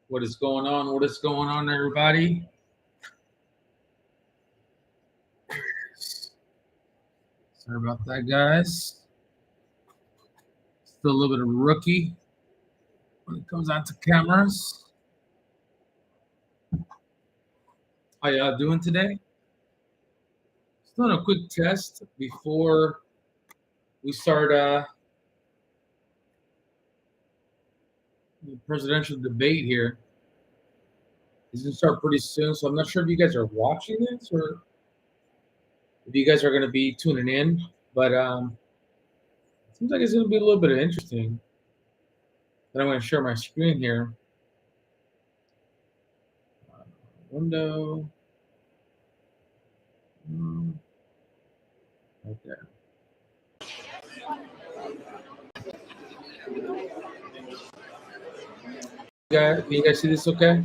What is going on? What is going on, everybody? Sorry about that, guys. Still a little bit of rookie when it comes on to cameras. How y'all doing today? Just doing a quick test before we start the presidential debate here. It's gonna start pretty soon, so I'm not sure if you guys are watching this or if you guys are gonna be tuning in, but it seems like it's gonna be a little bit of interesting. Then I'm gonna share my screen here. Window. Right there. Can you guys see this okay?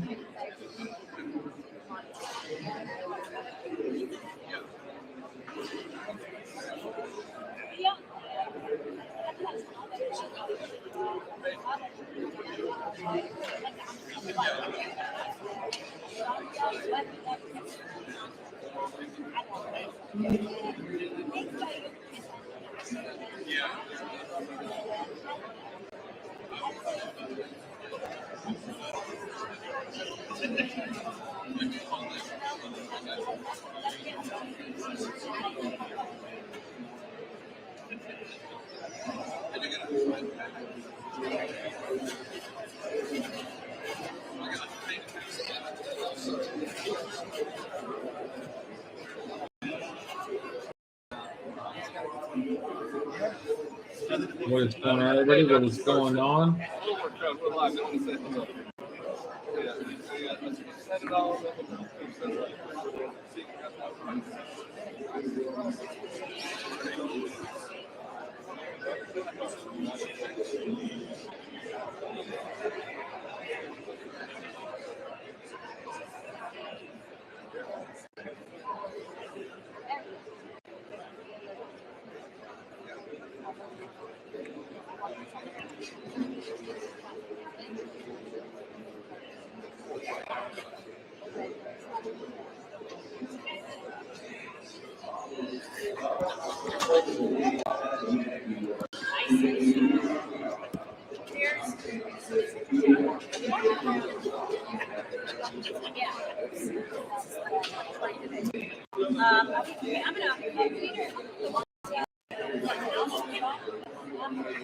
What is going on, everybody? What is going on?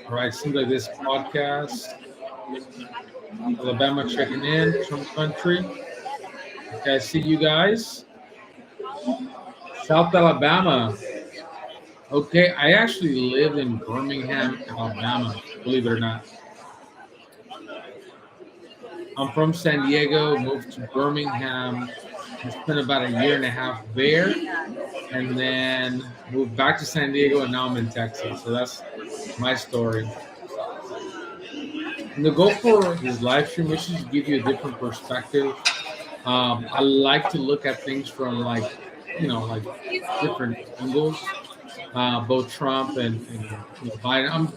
All right, seems like this podcast, Alabama checking in, Trump country. Okay, I see you guys. South Alabama. Okay, I actually live in Birmingham, Alabama, believe it or not. I'm from San Diego, moved to Birmingham, and spent about a year and a half there, and then moved back to San Diego, and now I'm in Texas. So that's my story. And the goal for this live stream is to give you a different perspective. I like to look at things from like different angles. Both Trump and Biden. I'm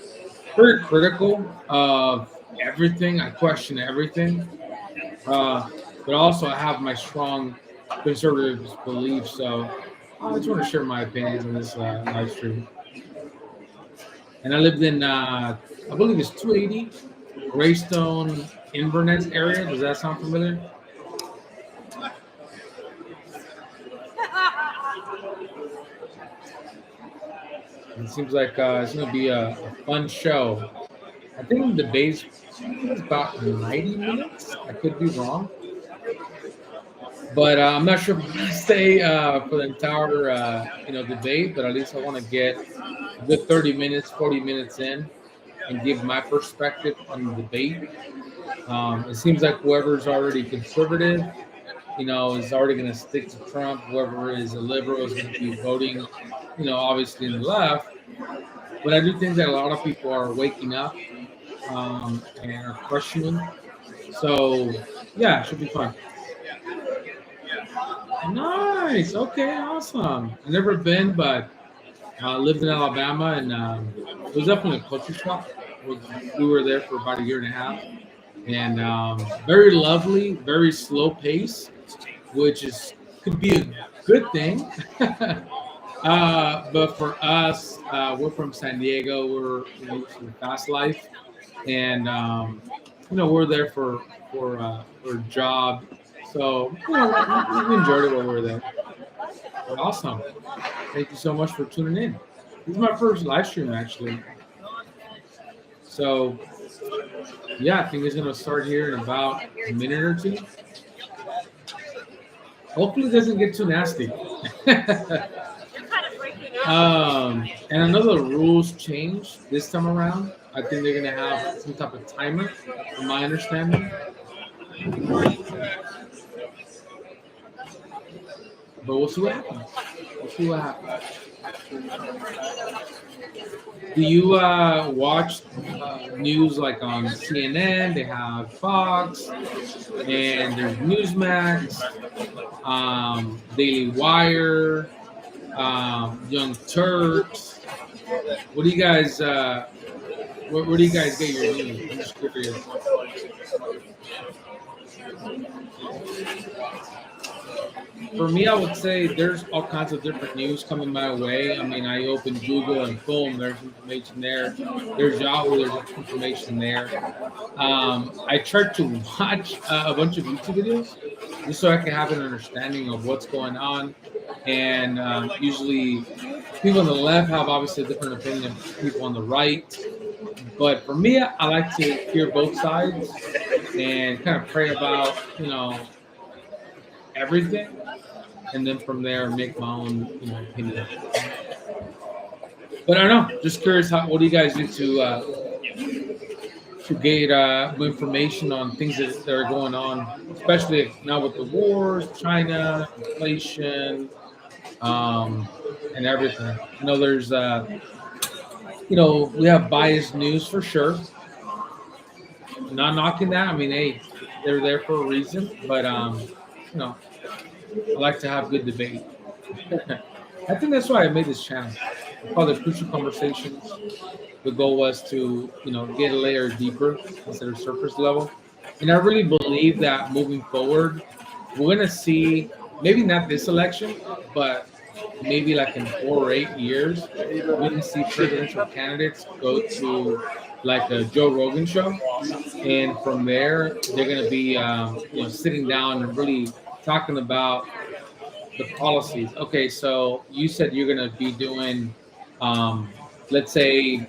very critical of everything. I question everything, but also I have my strong conservative beliefs. So I just want to share my opinions on this live stream. And I lived in, I believe it's 280 Greystone, Inverness area. Does that sound familiar? It seems like it's going to be a fun show. I think the debate is about 90 minutes. I could be wrong. But I'm not sure if I'm going to stay for the entire debate, but at least I want to get a good 30 minutes, 40 minutes in and give my perspective on the debate. It seems like whoever's already conservative, is already going to stick to Trump. Whoever is a liberal is going to be voting, obviously in the left. But I do think that a lot of people are waking up and are questioning. So, yeah, it should be fun. Nice. Okay, awesome. I've never been, but lived in Alabama, and it was definitely a culture shock. We were there for about a year and a half. and very lovely, very slow pace, which is could be a good thing. But for us, we're from San Diego. We're used to the fast life, and we're there for a job. So we enjoyed it while we were there. But awesome! Thank you so much for tuning in. This is my first live stream actually. So yeah, I think it's gonna start here in about a minute or two. Hopefully, it doesn't get too nasty. And I know the rules changed this time around. I think they're gonna have some type of timer, from my understanding. But we'll see what happens. We'll see what happens. Do you watch news like on CNN? They have Fox, and there's Newsmax, Daily Wire, Young Turks. What do you guys? Where do you guys get your news? I'm just curious. For me, I would say there's all kinds of different news coming my way. I mean, I open Google and boom, there's information there. There's Yahoo, there's information there. I try to watch a bunch of YouTube videos just so I can have an understanding of what's going on. And usually, people on the left have obviously a different opinion than people on the right. But for me, I like to hear both sides and kind of pray about, everything, and then from there make my own, opinion. But I don't know. Just curious, what do you guys do to get information on things that are going on, especially now with the wars, China, inflation, and everything. There's we have biased news for sure. Not knocking that. I mean, hey, they're there for a reason, but I like to have good debate. I think that's why I made this channel. I call it Crucial Conversations. The goal was to, get a layer deeper instead of surface level. And I really believe that moving forward, we're gonna see maybe not this election, but maybe like in 4 or 8 years, we're gonna see presidential candidates go to like a Joe Rogan show, and from there they're gonna be sitting down and really talking about the policies. Okay, so you said you're gonna be doing, let's say,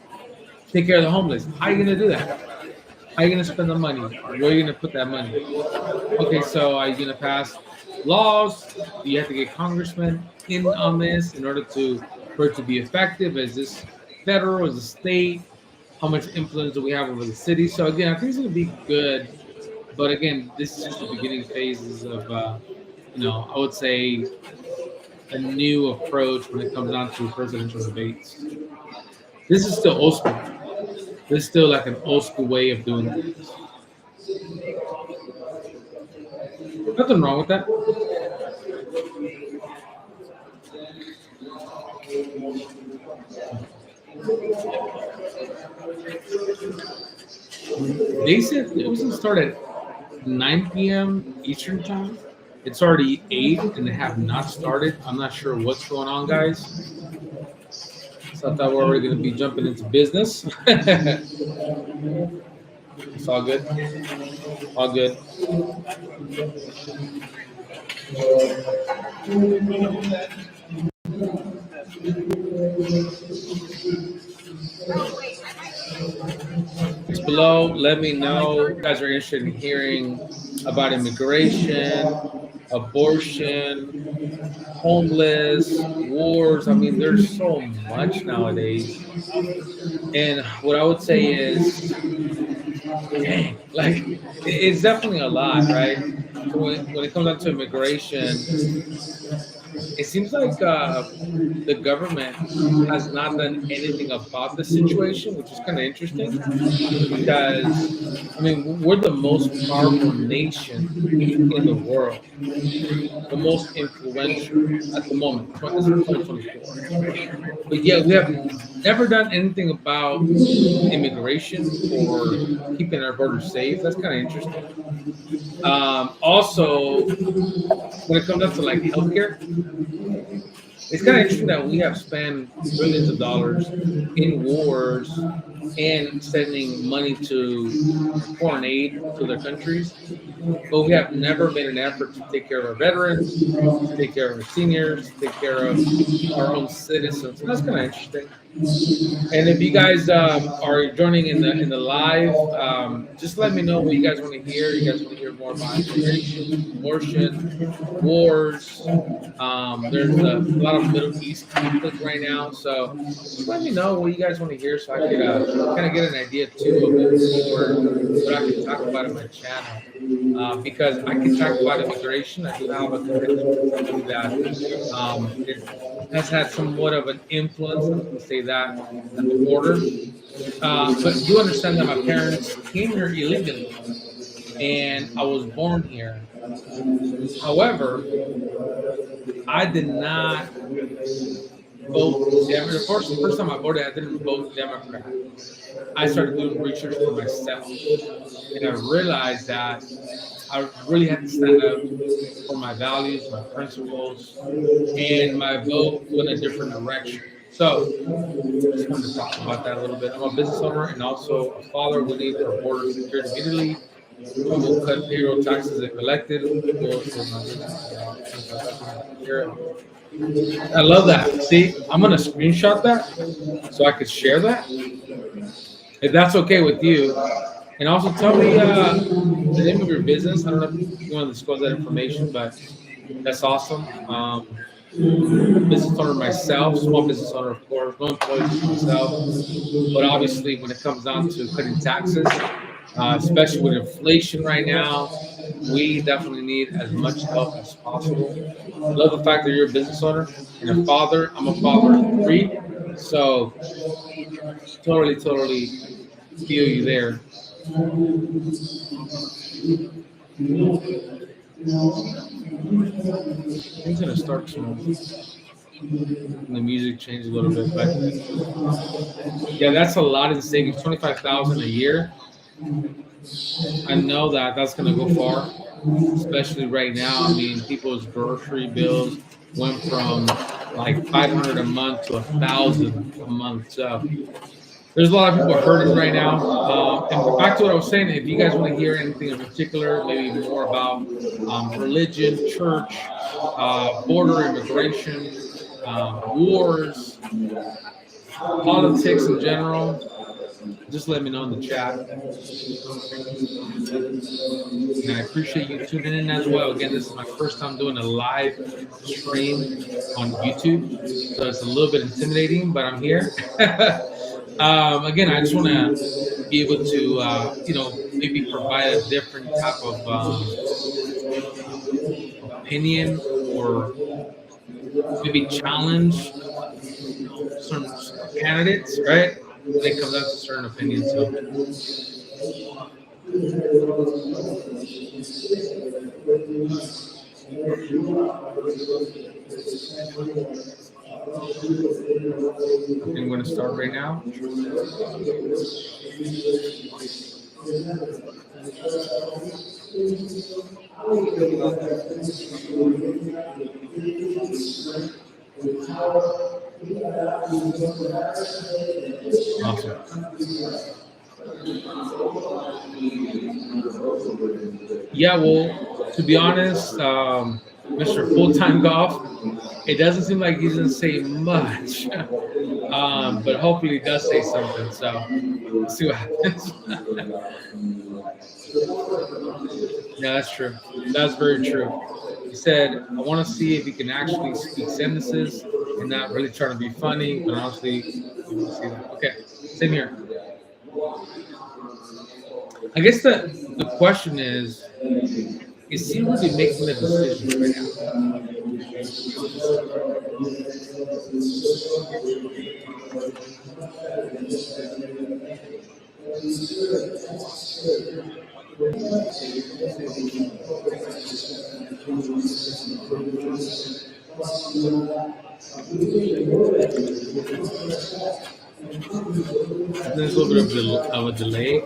take care of the homeless. How are you gonna do that? How are you gonna spend the money? Where are you gonna put that money? Okay, so are you gonna pass laws? Do you have to get congressmen in on this in order for it to be effective? Is this federal? Is it state? How much influence do we have over the city? So again, I think it's gonna be good. But again, this is just the beginning phases of, I would say, a new approach when it comes down to presidential debates. This is still old school. This is still like an old school way of doing things. Nothing wrong with that. They said it was going to start at 9 p.m. Eastern time. It's already 8 and they have not started. I'm not sure what's going on, guys. So I thought we were already going to be jumping into business. It's all good. All good. Below, let me know if you guys are interested in hearing about immigration, abortion, homeless, wars. I mean, there's so much nowadays. And what I would say is, dang, like, it's definitely a lot, right? So when it comes down to immigration, It seems like the government has not done anything about the situation, which is kind of interesting because, I mean, we're the most powerful nation in the world, the most influential at the moment, as of 2024. But yet we have never done anything about immigration or keeping our borders safe. That's kind of interesting. Also, when it comes down to like healthcare, it's kind of interesting that we have spent billions of dollars in wars and sending money to foreign aid to their countries, but we have never made an effort to take care of our veterans, to take care of our seniors, to take care of our own citizens. So that's kind of interesting. And if you guys are joining in the live, just let me know what you guys want to hear. You guys want to hear more about immigration, abortion, wars. There's a lot of Middle East conflict right now, so just let me know what you guys want to hear, so I could kind of get an idea too of moving forward what I could talk about in my channel. Because I can talk about immigration. I do have a connection with somebody that it has had somewhat of an influence. I'm going to say that at the border, but do understand that my parents came here illegally, and I was born here. However, I did not vote Democrat. The first time I voted, I didn't vote Democrat. I started doing research for myself, and I realized that I really had to stand up for my values, my principles, and my vote went a different direction. So just wanted to talk about that a little bit. I'm a business owner and also a father. We need our border secured immediately. Trump will cut payroll taxes if elected. Will save my business for about 25,000 a year. I love that. See, I'm gonna screenshot that so I could share that if that's okay with you. And also tell me the name of your business. I don't know if you want to disclose that information, but that's awesome. Business owner myself, small business owner, of course, no employees, just myself. But obviously, when it comes down to cutting taxes, especially with inflation right now, we definitely need as much help as possible. I love the fact that you're a business owner and a father. I'm a father of three, so totally feel you there. Things gonna start to the music change a little bit, but yeah, that's a lot in savings. 25,000 a year. I know that that's gonna go far, especially right now. I mean, people's grocery bills went from like 500 a month to 1,000 a month. So there's a lot of people hurting right now. And back to what I was saying, if you guys want to hear anything in particular, maybe more about religion, church, border immigration, wars, politics in general, just let me know in the chat. And I appreciate you tuning in as well. Again, this is my first time doing a live stream on YouTube, so it's a little bit intimidating, but I'm here. Again, I just want to be able to, maybe provide a different type of opinion or maybe challenge, some candidates, right? When it comes down to certain opinions. So I think I'm going to start right now. Awesome. Yeah, well, to be honest, Mr. Full Time Golf, it doesn't seem like he doesn't say much, but hopefully he does say something. So we'll see what happens. Yeah, that's true. That's very true. He said, I want to see if he can actually speak sentences and not really trying to be funny, but honestly, you want to see that. Okay, same here. I guess the question is he really making the decisions right now? There's a little bit of a delay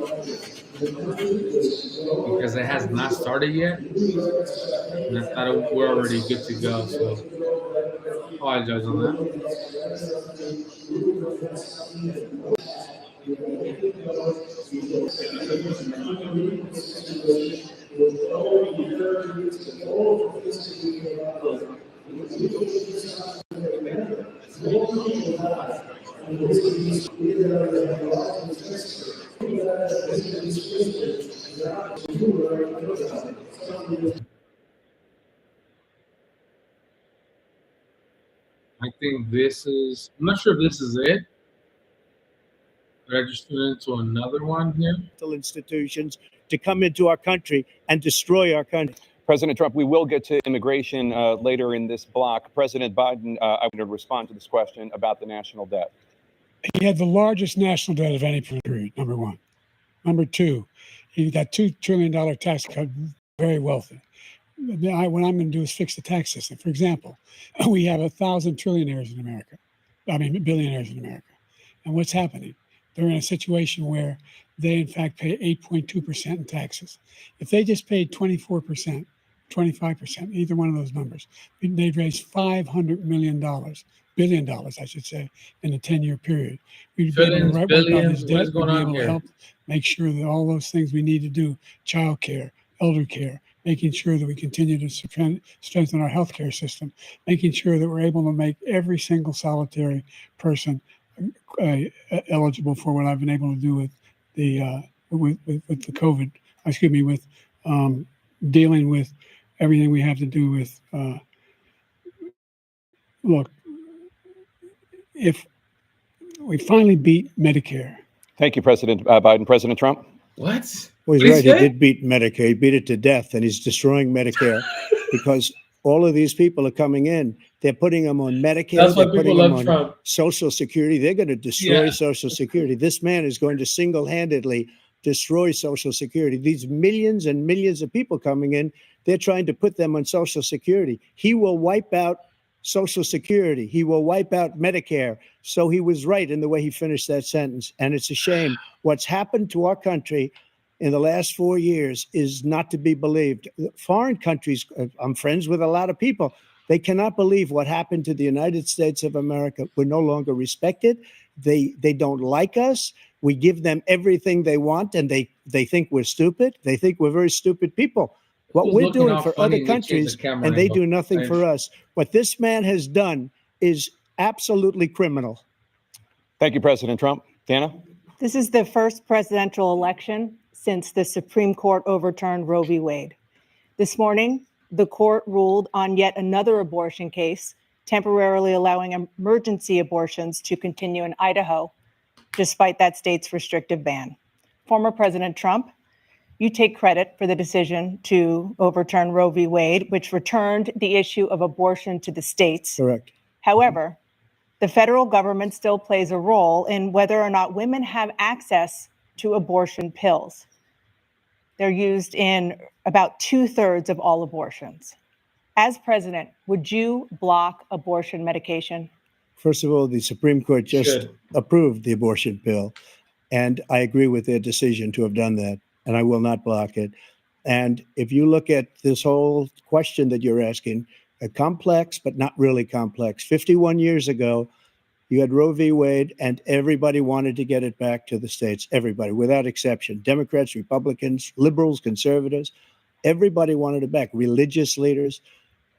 because it has not started yet, and I thought we're already good to go. So apologize on that. I think this is. I'm not sure if this is it. But I just went into another one here. Institutions to come into our country and destroy our country. President Trump, we will get to immigration later in this block. President Biden, I want to respond to this question about the national debt. He had the largest national debt of any period, number one. Number two, he got $2 trillion tax cut, very wealthy. What I'm going to do is fix the tax system. For example, we have 1,000 trillionaires in America. I mean, billionaires in America. And what's happening? They're in a situation where they, in fact, pay 8.2% in taxes. If they just paid 24%, 25%, either one of those numbers, they'd raise $500 billion dollars, I should say, in a 10-year period. We'd be able to wipe out his debt, we'd be able to help make sure that all those things we need to do, child care, elder care, making sure that we continue to strengthen our healthcare system, making sure that we're able to make every single solitary person eligible for what I've been able to do with the with the COVID. Excuse me, with dealing with everything we have to do with. Look, if we finally beat Medicare. Thank you, President Biden. President Trump. What? Well, he's right. He did beat Medicare. He beat it to death, and he's destroying Medicare because all of these people are coming in. They're putting them on Medicare. That's why they're people putting them love on Trump. Social Security. They're going to destroy Social Security. This man is going to single-handedly destroy Social Security. These millions and millions of people coming in, they're trying to put them on Social Security. He will wipe out Social Security. He will wipe out Medicare. So he was right in the way he finished that sentence. And it's a shame. What's happened to our country in the last 4 years is not to be believed. Foreign countries, I'm friends with a lot of people, they cannot believe what happened to the United States of America. We're no longer respected. They don't like us. We give them everything they want, and they think we're stupid. They think we're very stupid people. What we're doing for other countries, and they do nothing for us. What this man has done is absolutely criminal. Thank you, President Trump. Dana? This is the first presidential election since the Supreme Court overturned Roe v. Wade. This morning, the court ruled on yet another abortion case, temporarily allowing emergency abortions to continue in Idaho, despite that state's restrictive ban. Former President Trump, you take credit for the decision to overturn Roe v. Wade, which returned the issue of abortion to the states. Correct. However, the federal government still plays a role in whether or not women have access to abortion pills. They're used in about 2/3 of all abortions. As president, would you block abortion medication? First of all, the Supreme Court just approved the abortion pill, and I agree with their decision to have done that, and I will not block it. And if you look at this whole question that you're asking, complex, but not really complex. 51 years ago, you had Roe v. Wade, and everybody wanted to get it back to the states. Everybody, without exception. Democrats, Republicans, liberals, conservatives, everybody wanted it back. Religious leaders.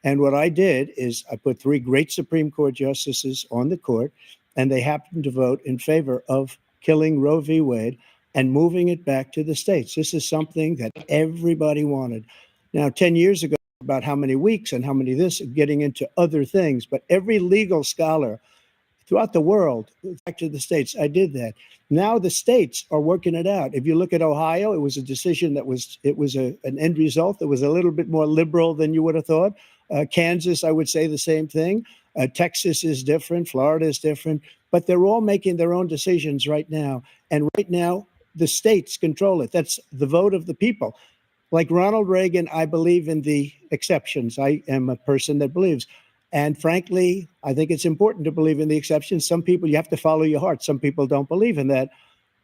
And what I did is I put 3 great Supreme Court justices on the court, and they happened to vote in favor of killing Roe v. Wade and moving it back to the states. This is something that everybody wanted. Now, 10 years ago, about how many weeks and how many this, getting into other things, but every legal scholar throughout the world, back to the states, I did that. Now the states are working it out. If you look at Ohio, it was a decision that was, an end result that was a little bit more liberal than you would have thought. Kansas, I would say the same thing. Texas is different. Florida is different. But they're all making their own decisions right now. And right now, the states control it. That's the vote of the people. Like Ronald Reagan, I believe in the exceptions. I am a person that believes. And frankly, I think it's important to believe in the exceptions. Some people, you have to follow your heart. Some people don't believe in that.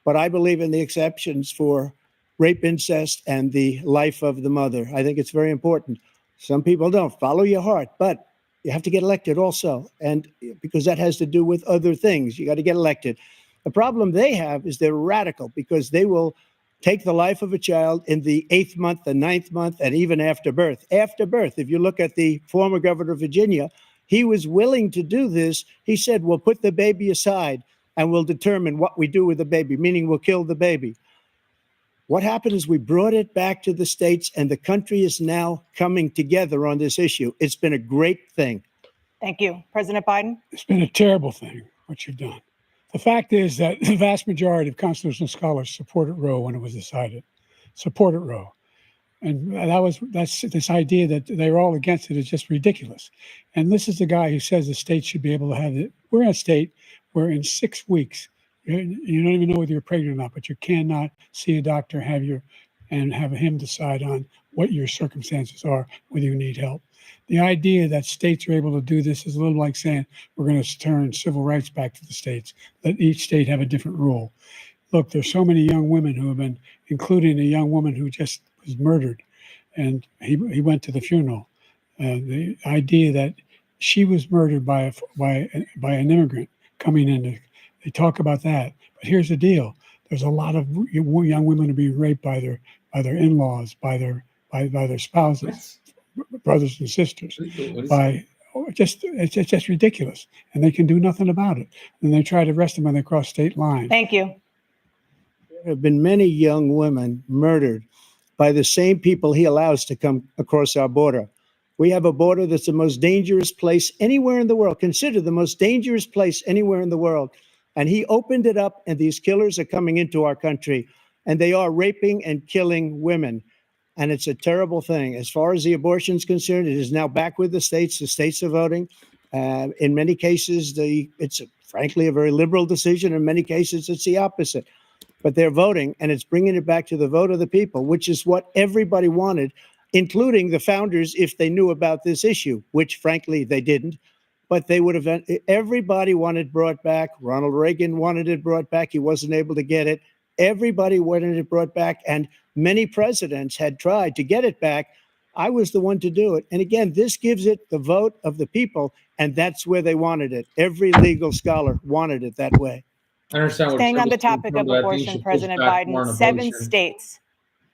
But I believe in the exceptions for rape, incest, and the life of the mother. I think it's very important. Some people don't. Follow your heart. But you have to get elected also. And because that has to do with other things, you got to get elected. The problem they have is they're radical because they will take the life of a child in the 8th month, the 9th month, and even after birth. After birth, if you look at the former governor of Virginia, he was willing to do this. He said, we'll put the baby aside and we'll determine what we do with the baby, meaning we'll kill the baby. What happened is we brought it back to the states, and the country is now coming together on this issue. It's been a great thing. Thank you. President Biden? It's been a terrible thing, what you've done. The fact is that the vast majority of constitutional scholars supported Roe when it was decided, supported Roe. And that's this idea that they're all against it is just ridiculous. And this is the guy who says the state should be able to have it. We're in a state where in 6 weeks, you don't even know whether you're pregnant or not, but you cannot see a doctor, have him decide on what your circumstances are, whether you need help. The idea that states are able to do this is a little like saying we're going to turn civil rights back to the states, let each state have a different rule. Look, there's so many young women who have been, including a young woman who just was murdered, and he went to the funeral. The idea that she was murdered by an immigrant coming in, they talk about that. But here's the deal: there's a lot of young women who are being raped by their in-laws, by their spouses, brothers and sisters. It's just ridiculous, and they can do nothing about it. And they try to arrest them when they cross state lines. Thank you. There have been many young women murdered by the same people he allows to come across our border. We have a border that's the most dangerous place anywhere in the world, considered the most dangerous place anywhere in the world. And he opened it up, and these killers are coming into our country, and they are raping and killing women. And it's a terrible thing. As far as the abortion is concerned, it is now back with the states. The states are voting. In many cases, it's frankly a very liberal decision. In many cases, it's the opposite. But they're voting, and it's bringing it back to the vote of the people, which is what everybody wanted, including the founders, if they knew about this issue, which frankly they didn't. But they would have, everybody wanted brought back. Ronald Reagan wanted it brought back. He wasn't able to get it. Everybody wanted it brought back, and many presidents had tried to get it back. I was the one to do it. And again, this gives it the vote of the people, and that's where they wanted it. Every legal scholar wanted it that way. I understand what Staying on the Trevor's coming topic from, of but I think you abortion, should push President back more on Biden, 7 abortion. states,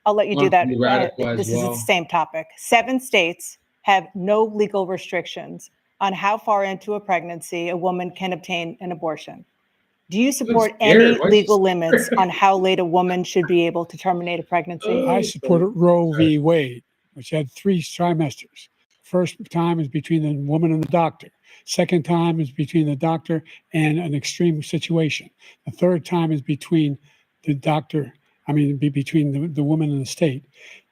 I'll let you do Want that. to be radical as This is well. the same topic. 7 states have no legal restrictions on how far into a pregnancy a woman can obtain an abortion. Do you support any legal limits on how late a woman should be able to terminate a pregnancy? I supported Roe v. Wade, which had 3 trimesters. First time is between the woman and the doctor. Second time is between the doctor and an extreme situation. The third time is between the doctor, between the woman and the state.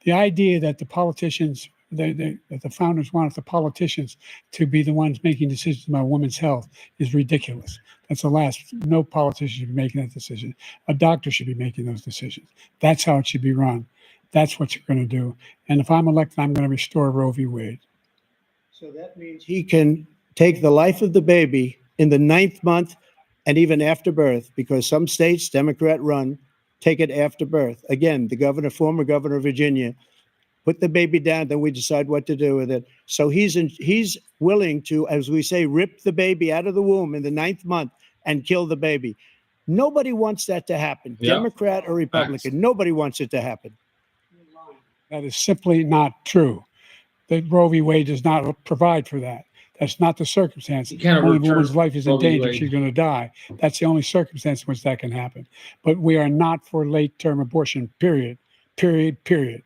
The idea that the politicians, that the founders wanted the politicians to be the ones making decisions about women's health is ridiculous. That's the last. No politician should be making that decision. A doctor should be making those decisions. That's how it should be run. That's what you're going to do. And if I'm elected, I'm going to restore Roe v. Wade. So that means he can take the life of the baby in the 9th month and even after birth, because some states, Democrat run, take it after birth. Again, the former governor of Virginia, put the baby down, then we decide what to do with it. So he's willing to, as we say, rip the baby out of the womb in the 9th month and kill the baby. Nobody wants that to happen, Democrat or Republican. Nobody wants it to happen. That is simply not true. The Roe v. Wade does not provide for that. That's not the circumstance. Only a woman's life is in danger. She's going to die. That's the only circumstance in which that can happen. But we are not for late-term abortion, period. Under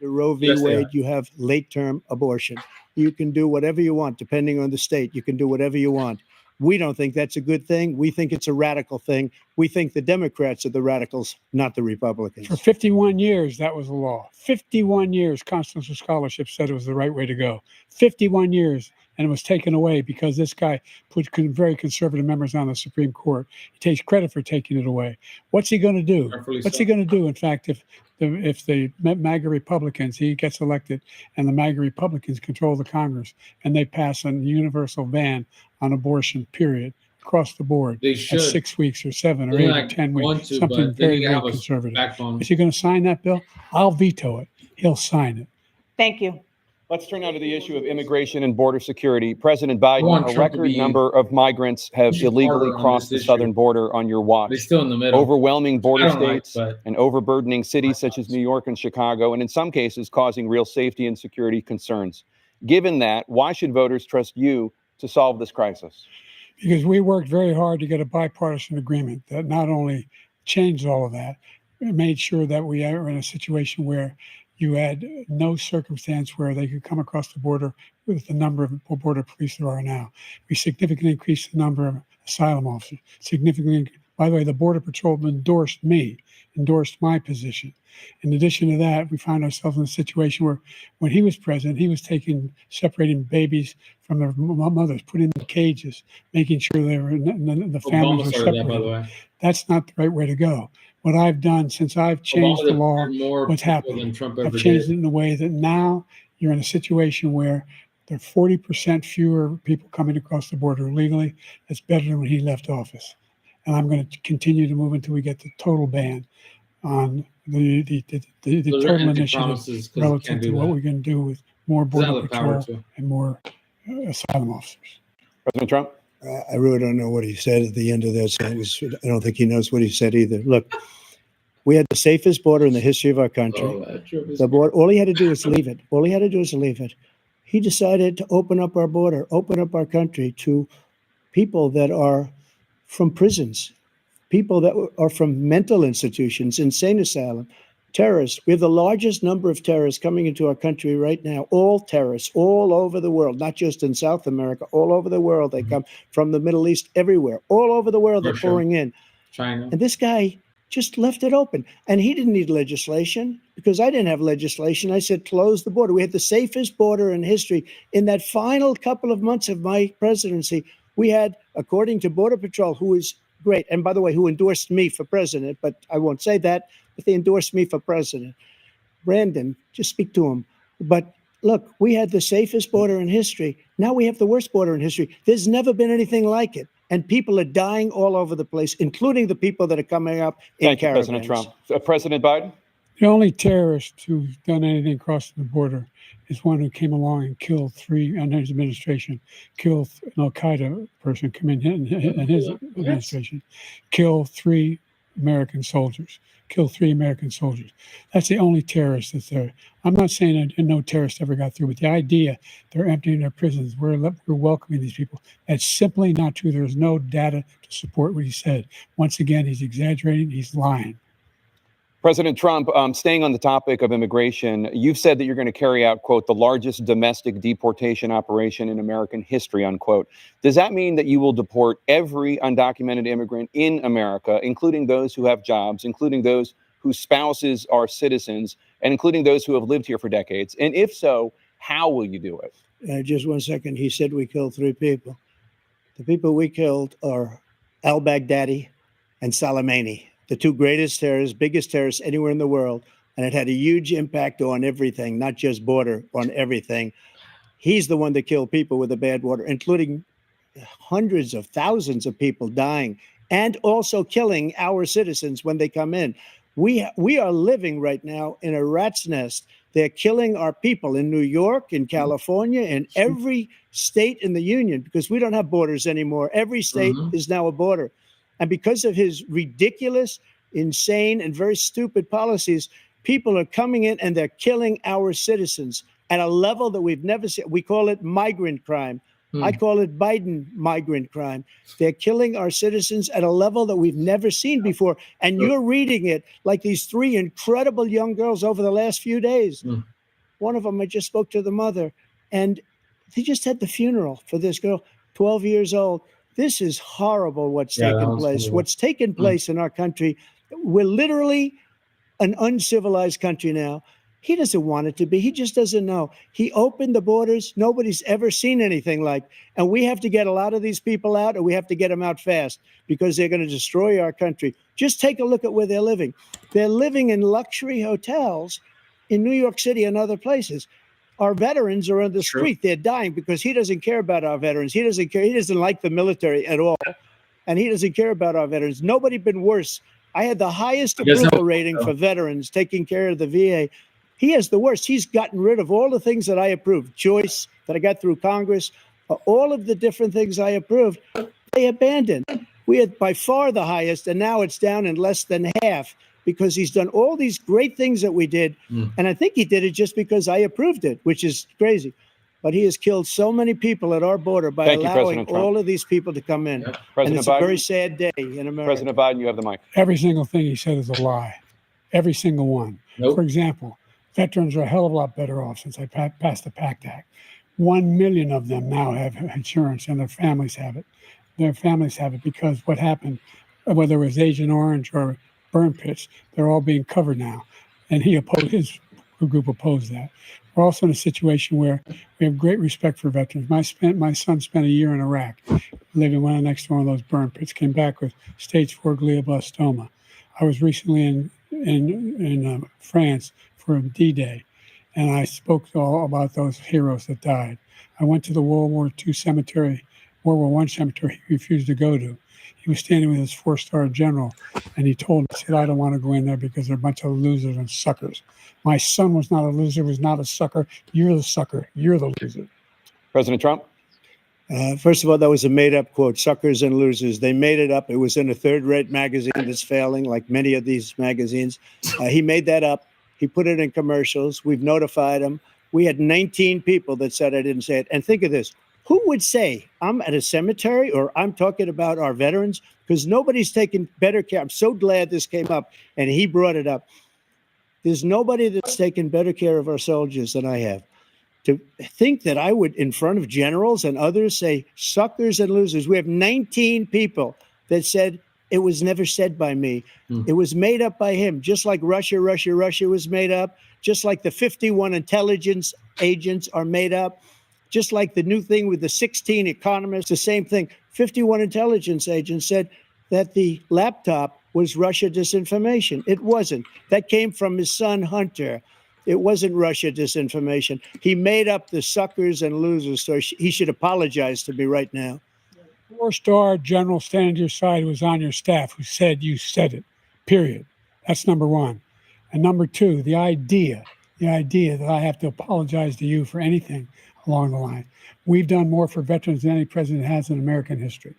Roe v. Wade, you have late-term abortion. You can do whatever you want, depending on the state. You can do whatever you want. We don't think that's a good thing. We think it's a radical thing. We think the Democrats are the radicals, not the Republicans. For 51 years, that was the law. 51 years, constitutional scholarship said it was the right way to go. 51 years, and it was taken away because this guy put very conservative members on the Supreme Court. He takes credit for taking it away. What's he going to do? What's he going to do? In fact, if the MAGA Republicans, he gets elected, and the MAGA Republicans control the Congress, and they pass a universal ban on abortion, period, across the board. They should. At 6 weeks or 7 or 8 or 10 weeks, something very, very conservative. Backbone. Is he going to sign that bill? I'll veto it. He'll sign it. Thank you. Let's turn now to the issue of immigration and border security. President Biden, a record number of migrants have illegally crossed the southern border on your watch. They're still in the middle. Overwhelming border states and overburdening cities such as New York and Chicago, and in some cases causing real safety and security concerns. Given that, why should voters trust you to solve this crisis? Because we worked very hard to get a bipartisan agreement that not only changed all of that, it made sure that we are in a situation where you had no circumstance where they could come across the border with the number of border police there are now. We significantly increased the number of asylum officers. Significantly, by the way, the Border Patrol endorsed my position. In addition to that, we found ourselves in a situation where when he was president, he was separating babies from their mothers, putting them in cages, making sure they were the families were separated. By the way. That's not the right way to go. What I've done since I've changed the law, what's happened, I've changed it in a way that now you're in a situation where there are 40% fewer people coming across the border illegally. That's better than when he left office. And I'm going to continue to move until we get the total ban on the total initiative relative to what we're going to do with more border patrol and more asylum officers. President Trump? I really don't know what he said at the end of that sentence. I don't think he knows what he said either. Look, we had the safest border in the history of our country. The border, all he had to do was leave it. All he had to do was leave it. He decided to open up our border, open up our country to people that are from prisons, people that are from mental institutions, insane asylum, terrorists. We have the largest number of terrorists coming into our country right now, all terrorists, all over the world, not just in South America, all over the world. They come from the Middle East, everywhere, all over the world, they're pouring in. China. And this guy just left it open. And he didn't need legislation because I didn't have legislation. I said, close the border. We had the safest border in history. In that final couple of months of my presidency, we had, according to Border Patrol, who is great, and by the way, who endorsed me for president, but I won't say that, but they endorsed me for president. Brandon, just speak to him. But look, we had the safest border in history. Now we have the worst border in history. There's never been anything like it. And people are dying all over the place, including the people that are coming up in caravans. Thank you, President Trump. President Biden? The only terrorist who's done anything crossing the border is one who came along and killed 3, under his administration, killed an Al-Qaeda person come in his administration, killed 3 American soldiers. That's the only terrorist that's there. I'm not saying that no terrorist ever got through, but the idea they're emptying their prisons, we're welcoming these people, that's simply not true. There's no data to support what he said. Once again, he's exaggerating, he's lying. President Trump, staying on the topic of immigration, you've said that you're going to carry out, quote, the largest domestic deportation operation in American history, unquote. Does that mean that you will deport every undocumented immigrant in America, including those who have jobs, including those whose spouses are citizens, and including those who have lived here for decades? And if so, how will you do it? Just 1 second. He said we killed 3 people. The people we killed are al-Baghdadi and Soleimani, the 2 greatest terrorists, biggest terrorists anywhere in the world. And it had a huge impact on everything, not just border, on everything. He's the one that killed people with the bad water, including hundreds of thousands of people dying and also killing our citizens when they come in. We are living right now in a rat's nest. They're killing our people in New York, in California, in every state in the union, because we don't have borders anymore. Every state is now a border. And because of his ridiculous, insane, and very stupid policies, people are coming in and they're killing our citizens at a level that we've never seen. We call it migrant crime. I call it Biden migrant crime. They're killing our citizens at a level that we've never seen before. And you're reading it like these 3 incredible young girls over the last few days. One of them, I just spoke to the mother, and they just had the funeral for this girl, 12 years old. This is horrible what's Yeah, that taken was place. horrible. What's taken place in our country, we're literally an uncivilized country now. He doesn't want it to be. He just doesn't know. He opened the borders. Nobody's ever seen anything like. And we have to get a lot of these people out, and we have to get them out fast because they're going to destroy our country. Just take a look at where they're living. They're living in luxury hotels in New York City and other places. Our veterans are on the street. They're dying because he doesn't care about our veterans. He doesn't care. He doesn't like the military at all. And he doesn't care about our veterans. Nobody been worse. I had the highest approval rating for veterans taking care of the VA. He has the worst. He's gotten rid of all the things that I approved. Choice that I got through Congress, all of the different things I approved, they abandoned. We had by far the highest, and now it's down in less than half because he's done all these great things that we did. And I think he did it just because I approved it, which is crazy. But he has killed so many people at our border by allowing all of these people to come in. And it's a very sad day in America. President Biden, you have the mic. Every single thing he said is a lie. Every single one. For example, veterans are a hell of a lot better off since I passed the PACT Act. 1 million of them now have insurance, and their families have it. Their families have it because what happened, whether it was Agent Orange or burn pits, they're all being covered now. And his group opposed that. We're also in a situation where we have great respect for veterans. My son spent a year in Iraq, living right next to one of those burn pits, came back with stage 4 glioblastoma. I was recently in France for D-Day, and I spoke all about those heroes that died. I went to the World War I cemetery he refused to go to. He was standing with his 4-star general, and he told me, he said, I don't want to go in there because they're a bunch of losers and suckers. My son was not a loser, was not a sucker. You're the sucker. You're the loser. President Trump? First of all, that was a made-up quote, suckers and losers. They made it up. It was in a third-rate magazine that's failing, like many of these magazines. He made that up. He put it in commercials. We've notified him. We had 19 people that said I didn't say it. And think of this. Who would say I'm at a cemetery or I'm talking about our veterans? Because nobody's taken better care. I'm so glad this came up and he brought it up. There's nobody that's taken better care of our soldiers than I have. To think that I would, in front of generals and others, say suckers and losers. We have 19 people that said it was never said by me. It was made up by him, just like Russia was made up, just like the 51 intelligence agents are made up. Just like the new thing with the 16 economists, the same thing. 51 intelligence agents said that the laptop was Russia disinformation. It wasn't. That came from his son, Hunter. It wasn't Russia disinformation. He made up the suckers and losers, so he should apologize to me right now. 4-star general standing to your side who was on your staff who said you said it, period. That's number one. And number two, the idea that I have to apologize to you for anything along the line. We've done more for veterans than any president has in American history.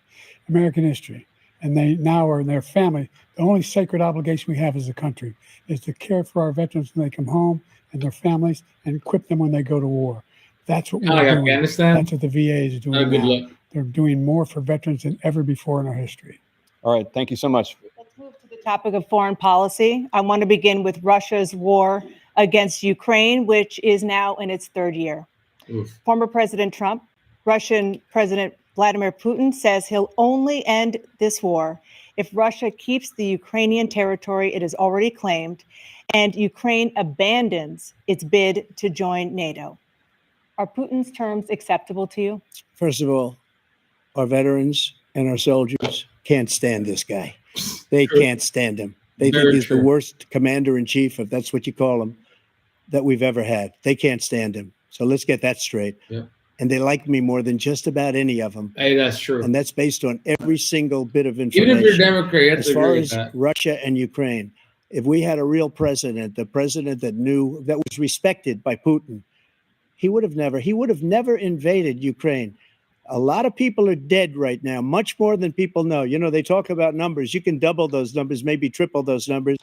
And they now are in their family. The only sacred obligation we have as a country is to care for our veterans when they come home and their families and equip them when they go to war. That's what we're doing. Afghanistan. That's what the VA is doing now. They're doing more for veterans than ever before in our history. All right. Thank you so much. Let's move to the topic of foreign policy. I want to begin with Russia's war against Ukraine, which is now in its 3rd year. Former President Trump, Russian President Vladimir Putin says he'll only end this war if Russia keeps the Ukrainian territory it has already claimed and Ukraine abandons its bid to join NATO. Are Putin's terms acceptable to you? First of all, our veterans and our soldiers can't stand this guy. They can't stand him. They think he's the worst commander-in-chief, if that's what you call him, that we've ever had. They can't stand him. So let's get that straight. Yeah. And they like me more than just about any of them. Hey, that's true. And that's based on every single bit of information. Even if you're Democrat, as far as Russia and Ukraine, if we had a real president, the president that knew, that was respected by Putin, he would have never invaded Ukraine. A lot of people are dead right now, much more than people know. You know, they talk about numbers. You can double those numbers, maybe triple those numbers.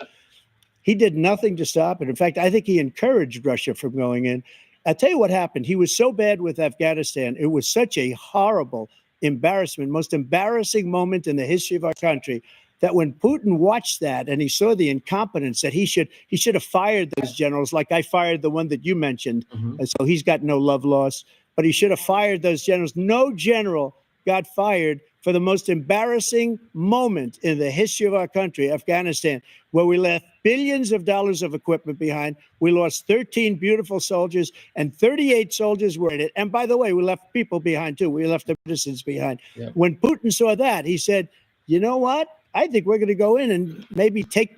He did nothing to stop it. In fact, I think he encouraged Russia from going in. I'll tell you what happened. He was so bad with Afghanistan. It was such a horrible embarrassment, most embarrassing moment in the history of our country, that when Putin watched that and he saw the incompetence, that he should have fired those generals, like I fired the one that you mentioned. And so he's got no love lost, but he should have fired those generals. No general got fired for the most embarrassing moment in the history of our country, Afghanistan, where we left billions of dollars of equipment behind. We lost 13 beautiful soldiers, and 38 soldiers were in it. And by the way, we left people behind too. We left the citizens behind. Yeah. When Putin saw that, he said, you know what? I think we're going to go in and maybe take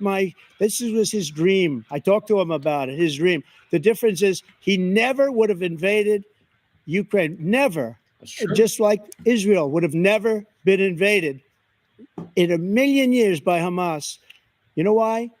this was his dream. I talked to him about it, his dream. The difference is he never would have invaded Ukraine. Never. Just like Israel would have never been invaded in a million years by Hamas. You know why?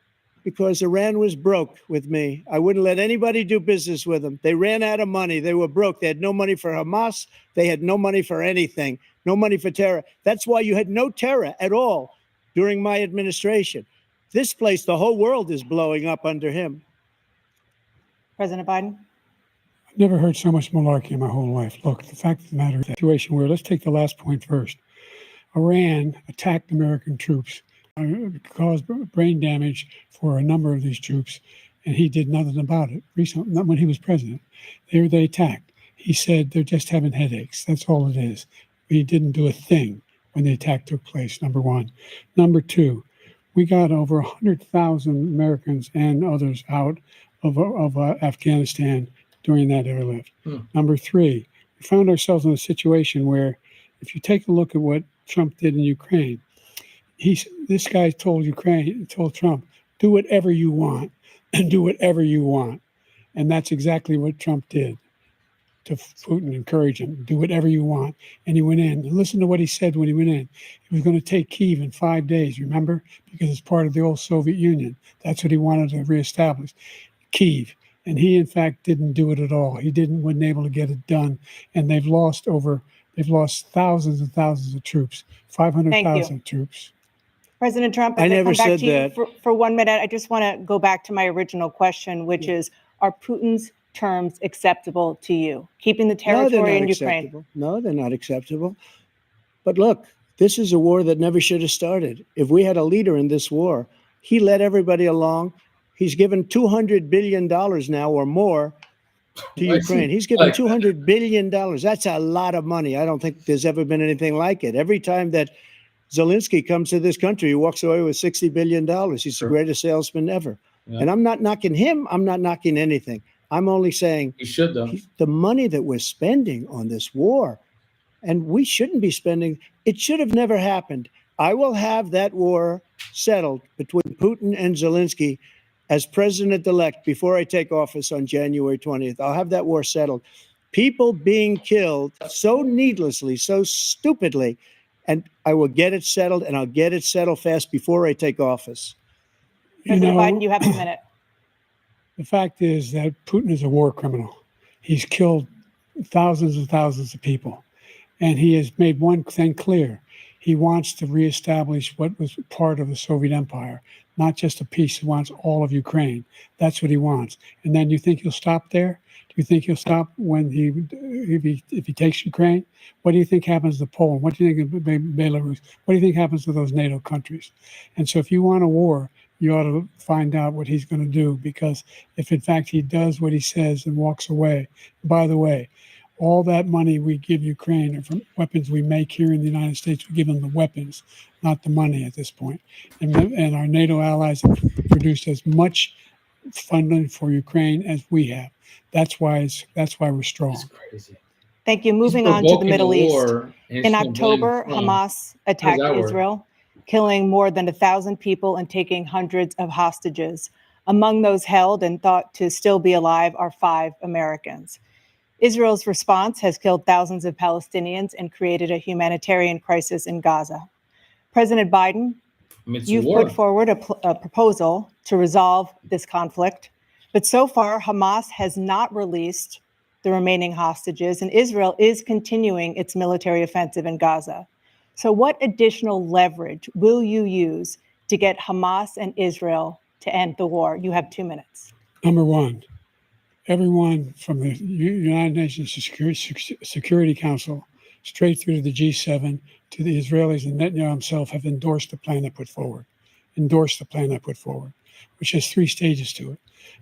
Because Iran was broke with me. I wouldn't let anybody do business with them. They ran out of money. They were broke. They had no money for Hamas. They had no money for anything. No money for terror. That's why you had no terror at all during my administration. This place, the whole world is blowing up under him. President Biden? I've never heard so much malarkey in my whole life. Look, the fact of the matter is the situation where, let's take the last point first. Iran attacked American troops, caused brain damage for a number of these troops, and he did nothing about it. Recently, not when he was president. They attacked. He said they're just having headaches. That's all it is. He didn't do a thing when the attack took place, number one. Number two, we got over 100,000 Americans and others out of Afghanistan during that airlift. Number three, we found ourselves in a situation where, if you take a look at what Trump did in Ukraine, this guy told Trump, do whatever you want and do whatever you want. And that's exactly what Trump did to Putin, encourage him, do whatever you want. And he went in. And listen to what he said when he went in. He was going to take Kyiv in 5 days, remember? Because it's part of the old Soviet Union. That's what he wanted to reestablish, Kyiv. And he, in fact, didn't do it at all. He wasn't able to get it done. And they've lost thousands and thousands of troops, 500,000 troops. President Trump, I never said that. For 1 minute, I just want to go back to my original question, which is, are Putin's terms acceptable to you? Keeping the territory in Ukraine? No, they're not acceptable. But look, this is a war that never should have started. If we had a leader in this war, he led everybody along. He's given $200 billion now or more to Ukraine. He's given $200 billion. That's a lot of money. I don't think there's ever been anything like it. Every time that Zelensky comes to this country, he walks away with $60 billion. He's the greatest salesman ever. Yeah. And I'm not knocking him. I'm not knocking anything. I'm only saying he should, though. The money that we're spending on this war, and we shouldn't be spending, it should have never happened. I will have that war settled between Putin and Zelensky as president-elect before I take office on January 20th. I'll have that war settled. People being killed so needlessly, so stupidly, and I will get it settled, and I'll get it settled fast before I take office. President Biden, you have a minute. The fact is that Putin is a war criminal. He's killed thousands and thousands of people. And he has made one thing clear. He wants to reestablish what was part of the Soviet Empire, not just a piece. He wants all of Ukraine. That's what he wants. And then you think he'll stop there? Do you think he'll stop when if he takes Ukraine? What do you think happens to Poland? What do you think of Belarus? What do you think happens to those NATO countries? And so if you want a war, you ought to find out what he's going to do, because if in fact he does what he says and walks away, by the way, all that money we give Ukraine are from weapons we make here in the United States. We give them the weapons, not the money at this point. And our NATO allies have produced as much funding for Ukraine as we have. That's why we're strong. That's crazy. Thank you. Moving on to the Middle East. In October, Hamas attacked Israel, killing more than 1,000 people and taking hundreds of hostages. Among those held and thought to still be alive are 5 Americans. Israel's response has killed thousands of Palestinians and created a humanitarian crisis in Gaza. President Biden, you've put forward a proposal to resolve this conflict, but so far Hamas has not released the remaining hostages, and Israel is continuing its military offensive in Gaza. So what additional leverage will you use to get Hamas and Israel to end the war? You have 2 minutes. Number one, everyone from the United Nations Security Council straight through to the G7 to the Israelis and Netanyahu himself have endorsed the plan I put forward, which has 3 stages to it.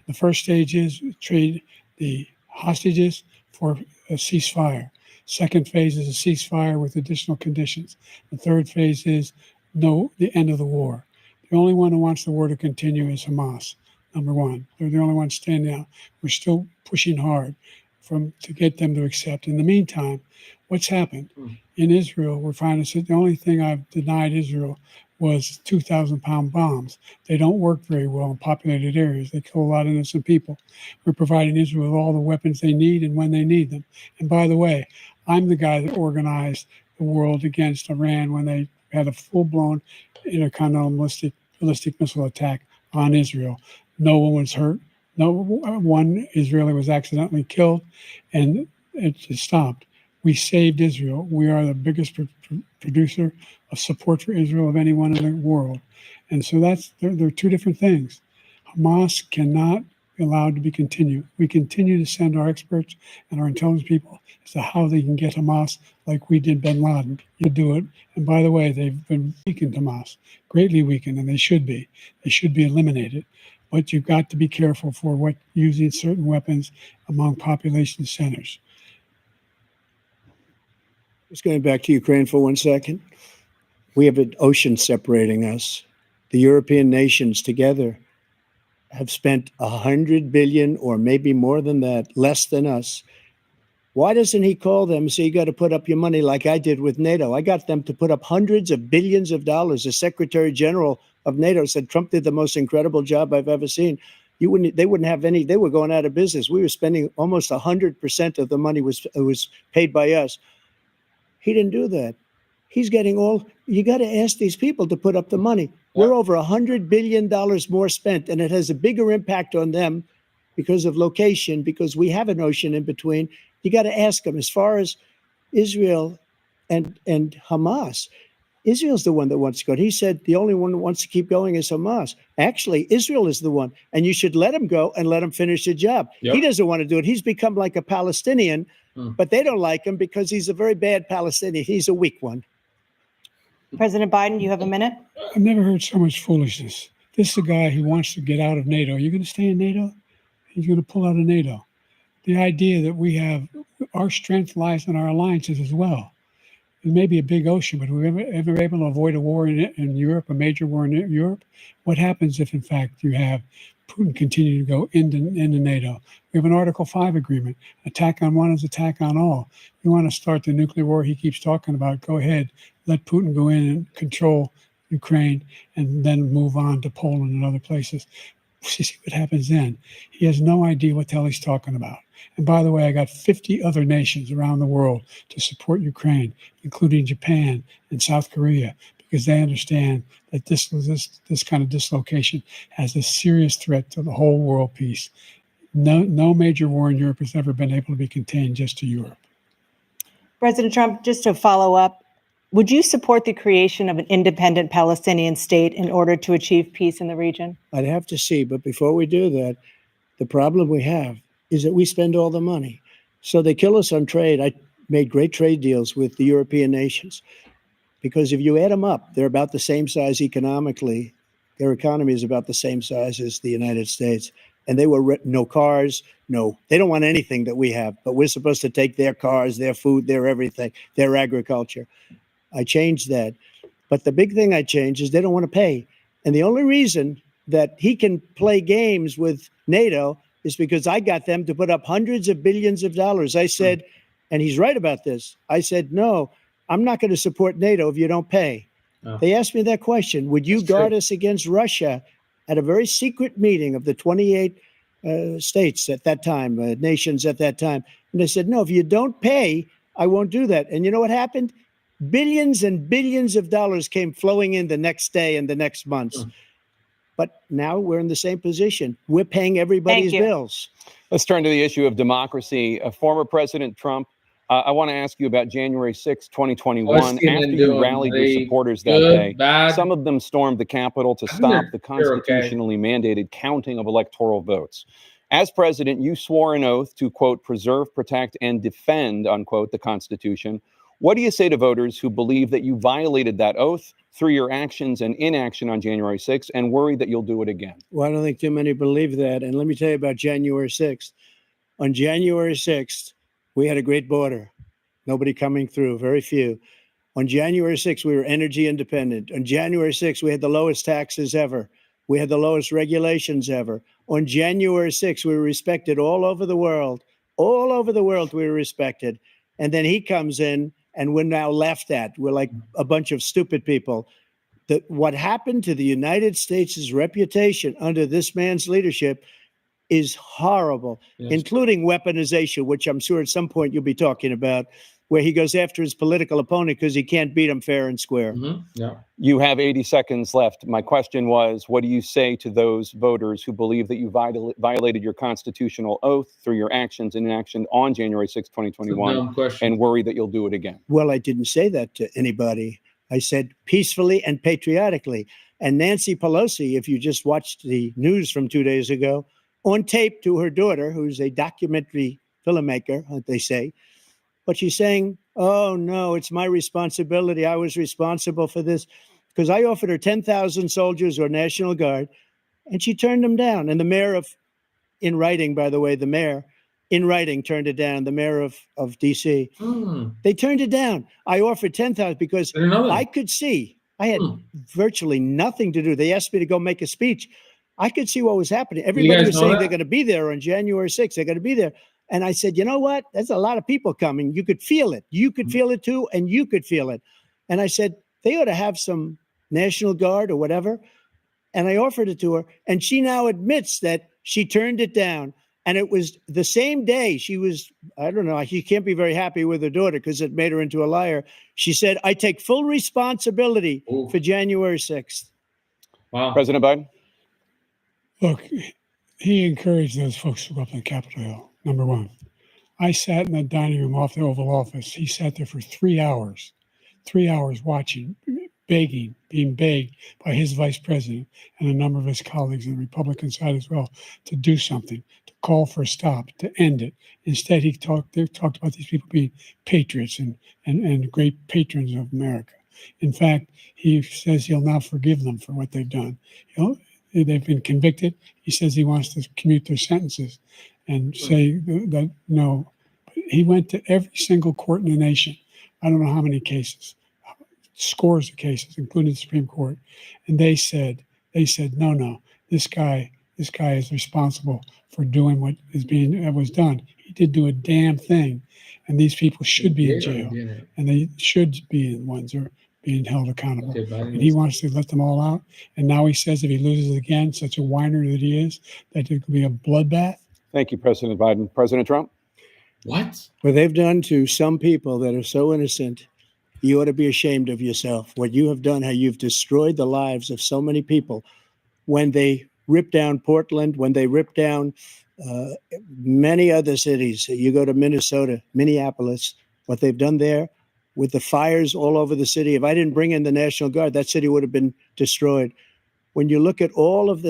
The first stage is trade the hostages for a ceasefire. Second phase is a ceasefire with additional conditions. The third phase is the end of the war. The only one who wants the war to continue is Hamas, number one. They're the only ones standing out. We're still pushing hard to get them to accept. In the meantime, what's happened? In Israel, we're finding the only thing I've denied Israel was 2,000-pound bombs. They don't work very well in populated areas. They kill a lot of innocent people. We're providing Israel with all the weapons they need and when they need them. And by the way, I'm the guy that organized the world against Iran when they had a full-blown intercontinental ballistic missile attack on Israel. No one was hurt. No one Israeli was accidentally killed, and it just stopped. We saved Israel. We are the biggest producer of support for Israel of anyone in the world. And so they're two different things. Hamas cannot be allowed to be continued. We continue to send our experts and our intelligence people as to how they can get Hamas like we did bin Laden. You do it. And by the way, they've been weakened, Hamas, greatly weakened, and they should be. They should be eliminated. But you've got to be careful for using certain weapons among population centers. Just going back to Ukraine for 1 second. We have an ocean separating us. The European nations together have spent 100 billion, or maybe more than that, less than us. Why doesn't he call them and say, you got to put up your money like I did with NATO? I got them to put up hundreds of billions of dollars. The Secretary General of NATO said Trump did the most incredible job I've ever seen. They wouldn't have any, they were going out of business. We were spending almost 100% of the money was paid by us. He didn't do that. He's getting you got to ask these people to put up the money. We're over $100 billion more spent, and it has a bigger impact on them because of location, because we have an ocean in between. You got to ask them. As far as Israel and Hamas, Israel's the one that wants to go. He said the only one that wants to keep going is Hamas. Actually, Israel is the one, and you should let him go and let him finish the job. Yep. He doesn't want to do it. He's become like a Palestinian, but they don't like him because he's a very bad Palestinian. He's a weak one. President Biden, you have a minute. I've never heard so much foolishness. This is a guy who wants to get out of NATO. Are you going to stay in NATO? He's going to pull out of NATO. The idea that we have our strength lies in our alliances as well. It may be a big ocean, but we're ever able to avoid a war in Europe, a major war in Europe? What happens if, in fact, you have Putin continue to go into NATO? We have an Article 5 agreement. Attack on one is attack on all. You want to start the nuclear war he keeps talking about, go ahead. Let Putin go in and control Ukraine and then move on to Poland and other places. See what happens then. He has no idea what the hell he's talking about. And by the way, I got 50 other nations around the world to support Ukraine, including Japan and South Korea, because they understand that this kind of dislocation has a serious threat to the whole world peace. No major war in Europe has ever been able to be contained just to Europe. President Trump, just to follow up, would you support the creation of an independent Palestinian state in order to achieve peace in the region? I'd have to see, but before we do that, the problem we have is that we spend all the money. So they kill us on trade. I made great trade deals with the European nations because if you add them up, they're about the same size economically. Their economy is about the same size as the United States. And they were no cars, they don't want anything that we have, but we're supposed to take their cars, their food, their everything, their agriculture. I changed that. But the big thing I changed is they don't want to pay. And the only reason that he can play games with NATO is because I got them to put up hundreds of billions of dollars. I said, and he's right about this, I said, no, I'm not going to support NATO if you don't pay. Oh. They asked me that question. Would you guard us against Russia at a very secret meeting of the 28 states at that time, nations at that time? And they said, no, if you don't pay, I won't do that. And you know what happened? Billions and billions of dollars came flowing in the next day and the next months. But now we're in the same position. We're paying everybody's bills. Let's turn to the issue of democracy. Former President Trump, I want to ask you about January 6, 2021. After you rallied your supporters that day, some of them stormed the Capitol to stop the constitutionally mandated counting of electoral votes. As president, you swore an oath to, quote, preserve, protect, and defend, unquote, the Constitution. What do you say to voters who believe that you violated that oath through your actions and inaction on January 6th and worry that you'll do it again? Well, I don't think too many believe that. And let me tell you about January 6th. On January 6th, we had a great border. Nobody coming through, very few. On January 6th, we were energy independent. On January 6th, we had the lowest taxes ever. We had the lowest regulations ever. On January 6th, we were respected all over the world. All over the world, we were respected. And then he comes in, and we're now laughed at. We're like a bunch of stupid people. What happened to the United States' reputation under this man's leadership is horrible, Yes. including weaponization, which I'm sure at some point you'll be talking about, where he goes after his political opponent because he can't beat him fair and square. Mm-hmm. Yeah. You have 80 seconds left. My question was, what do you say to those voters who believe that you violated your constitutional oath through your actions and inaction on January 6, 2021, Dumb question. and worry that you'll do it again? Well, I didn't say that to anybody. I said peacefully and patriotically. And Nancy Pelosi, if you just watched the news from 2 days ago, on tape to her daughter, who's a documentary filmmaker, they say, but she's saying, oh, no, it's my responsibility. I was responsible for this because I offered her 10,000 soldiers or National Guard, and she turned them down. And the mayor in writing, by the way, the mayor in writing turned it down, the mayor of D.C. They turned it down. I offered 10,000 because I could see I had virtually nothing to do. They asked me to go make a speech. I could see what was happening. Everybody was saying they're going to be there on January 6th. They're going to be there. And I said, you know what? There's a lot of people coming. You could feel it. You could feel it too, and you could feel it. And I said, they ought to have some National Guard or whatever. And I offered it to her. And she now admits that she turned it down. And it was the same day she was, I don't know, she can't be very happy with her daughter because it made her into a liar. She said, I take full responsibility for January 6th. Wow. President Biden? Look, he encouraged those folks to go up on Capitol Hill, number one. I sat in the dining room off the Oval Office. He sat there for 3 hours watching, begging, being begged by his vice president and a number of his colleagues on the Republican side as well to do something, to call for a stop, to end it. Instead, they talked about these people being patriots and great patrons of America. In fact, he says he'll now forgive them for what they've done. They've been convicted. He says he wants to commute their sentences and say that no. He went to every single court in the nation. I don't know how many cases, scores of cases, including the Supreme Court. And they said, no, this guy is responsible for doing what was done. He did do a damn thing. And these people should be in jail. And they should be the ones who are being held accountable. And he wants to let them all out. And now he says if he loses again, such a whiner that he is, that it could be a bloodbath. Thank you, President Biden. President Trump? What? What they've done to some people that are so innocent, you ought to be ashamed of yourself. What you have done, how you've destroyed the lives of so many people. When they ripped down Portland, when they ripped down many other cities, you go to Minnesota, Minneapolis, what they've done there with the fires all over the city. If I didn't bring in the National Guard, that city would have been destroyed. When you look at all of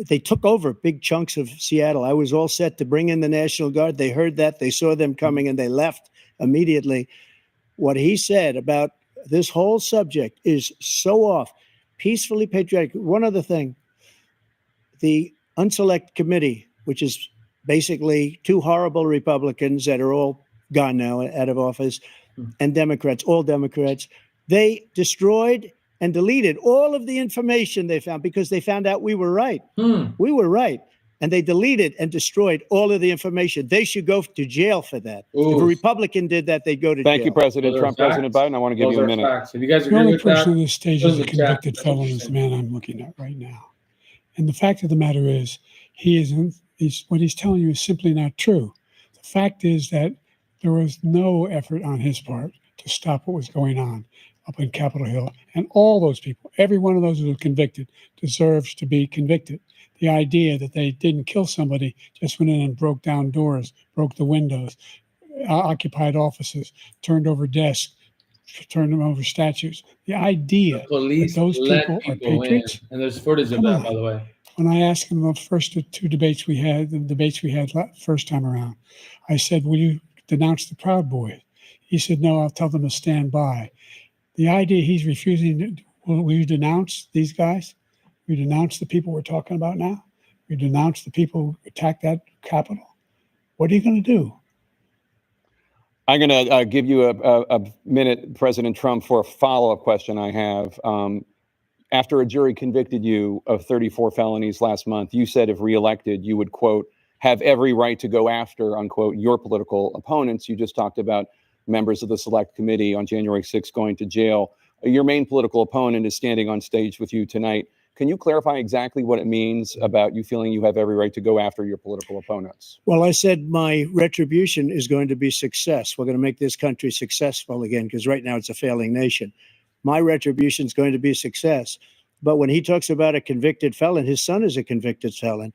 they took over big chunks of Seattle. I was all set to bring in the National Guard. They heard that, they saw them coming, and they left immediately. What he said about this whole subject is so off. Peacefully patriotic. One other thing, the Unselect Committee, which is basically two horrible Republicans that are all gone now out of office, and Democrats, all Democrats, they destroyed and deleted all of the information they found because they found out we were right. We were right. And they deleted and destroyed all of the information. They should go to jail for that. If a Republican did that, they'd go to jail. Thank you, President Trump. President Biden, I want to give you a minute. If you guys The agree only with person on that, this stage is a convicted felon is the man I'm looking at right now. And the fact of the matter is, what he's telling you is simply not true. The fact is that there was no effort on his part to stop what was going on up in Capitol Hill. And all those people, every one of those who were convicted, deserves to be convicted. The idea that they didn't kill somebody, just went in and broke down doors, broke the windows, occupied offices, turned over desks, turned them over statues. The idea that those people are patriots. and there's footage of that, by the way. When I asked him the first two debates we had, first time around, I said, will you denounce the Proud Boys? He said, no, I'll tell them to stand by. The idea he's refusing, will you denounce these guys? We denounce the people we're talking about now? We denounce the people who attacked that Capitol? What are you going to do? I'm going to give you a minute, President Trump, for a follow-up question I have. After a jury convicted you of 34 felonies last month, you said if reelected, you would, quote, have every right to go after, unquote, your political opponents. You just talked about members of the Select Committee on January 6th going to jail. Your main political opponent is standing on stage with you tonight. Can you clarify exactly what it means about you feeling you have every right to go after your political opponents? Well, I said my retribution is going to be success. We're going to make this country successful again, because right now it's a failing nation. My retribution is going to be success. But when he talks about a convicted felon, his son is a convicted felon